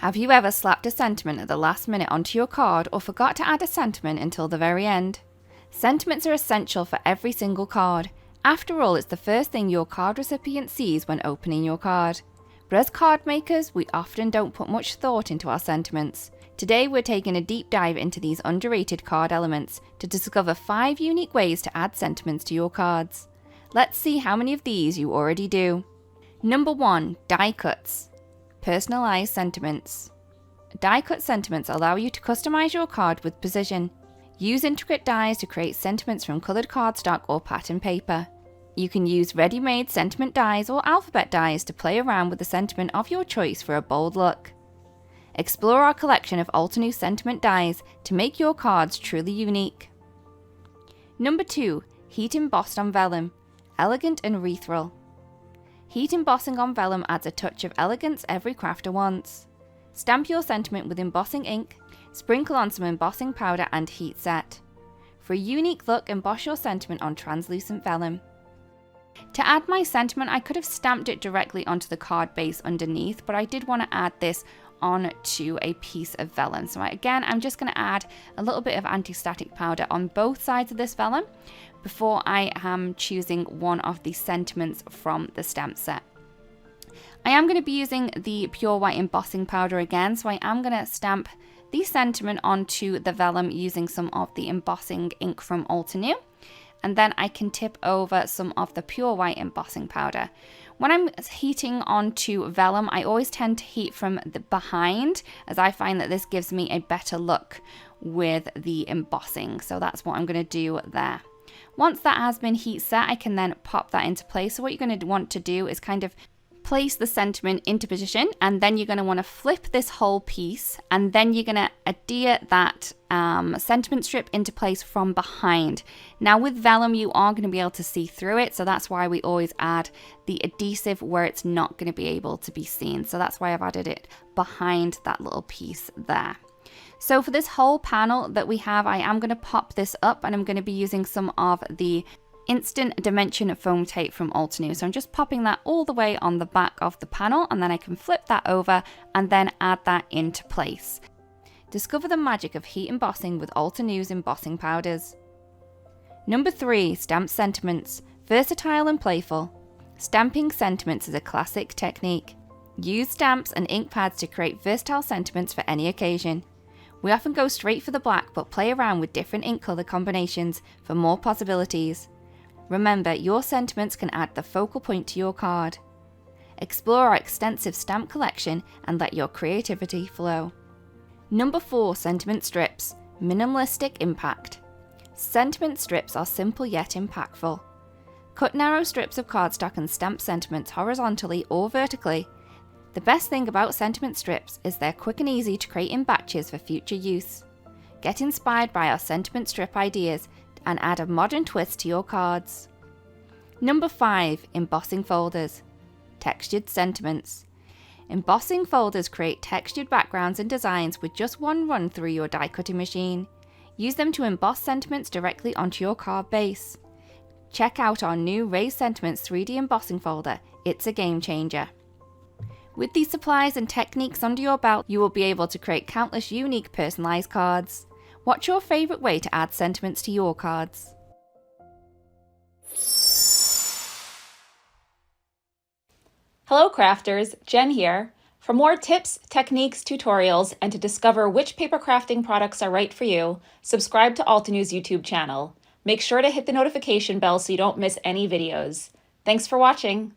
Have you ever slapped a sentiment at the last minute onto your card or forgot to add a sentiment until the very end? Sentiments are essential for every single card. After all, it's the first thing your card recipient sees when opening your card. But as card makers, we often don't put much thought into our sentiments. Today we're taking a deep dive into these underrated card elements to discover 5 unique ways to add sentiments to your cards. Let's see how many of these you already do. Number 1. Die cuts. Personalized sentiments. Die cut sentiments allow you to customize your card with precision. Use intricate dies to create sentiments from colored cardstock or pattern paper. You can use ready-made sentiment dies or alphabet dies to play around with the sentiment of your choice for a bold look. Explore our collection of Altenew sentiment dies to make your cards truly unique. Number 2. Heat embossed on vellum. Elegant and ethereal. Heat embossing on vellum adds a touch of elegance every crafter wants. Stamp your sentiment with embossing ink, sprinkle on some embossing powder and heat set. For a unique look, emboss your sentiment on translucent vellum. To add my sentiment, I could have stamped it directly onto the card base underneath, but I did want to add this onto a piece of vellum. So again, I'm just going to add a little bit of anti-static powder on both sides of this vellum before I am choosing one of the sentiments from the stamp set. I am going to be using the pure white embossing powder again, so I am going to stamp the sentiment onto the vellum using some of the embossing ink from Altenew, and then I can tip over some of the pure white embossing powder. When I'm heating onto vellum, I always tend to heat from the behind, as I find that this gives me a better look with the embossing. So that's what I'm going to do there. Once that has been heat set, I can then pop that into place. So what you're going to want to do is kind of place the sentiment into position, and then you're going to want to flip this whole piece, and then you're going to adhere that sentiment strip into place from behind. Now with vellum, you are going to be able to see through it, so that's why we always add the adhesive where it's not going to be able to be seen. So that's why I've added it behind that little piece there. So for this whole panel that we have, I am going to pop this up, and I'm going to be using some of the Instant Dimension foam tape from Altenew. So I'm just popping that all the way on the back of the panel, and then I can flip that over and then add that into place. Discover the magic of heat embossing with Altenew's embossing powders. Number 3. Stamp sentiments. Versatile and playful. Stamping sentiments is a classic technique. Use stamps and ink pads to create versatile sentiments for any occasion. We often go straight for the black, but play around with different ink color combinations for more possibilities. Remember, your sentiments can add the focal point to your card. Explore our extensive stamp collection and let your creativity flow. Number 4. Sentiment strips. Minimalistic impact. Sentiment strips are simple yet impactful. Cut narrow strips of cardstock and stamp sentiments horizontally or vertically. The best thing about sentiment strips is they're quick and easy to create in batches for future use. Get inspired by our sentiment strip ideas and add a modern twist to your cards. Number 5. Embossing folders. Textured sentiments. Embossing folders create textured backgrounds and designs with just one run through your die cutting machine. Use them to emboss sentiments directly onto your card base. Check out our new Raised Sentiments 3D embossing folder. It's a game changer. With these supplies and techniques under your belt, you will be able to create countless unique personalized cards. What's your favorite way to add sentiments to your cards? Hello crafters, Jen here. For more tips, techniques, tutorials, and to discover which paper crafting products are right for you, subscribe to Altenew's YouTube channel. Make sure to hit the notification bell so you don't miss any videos. Thanks for watching.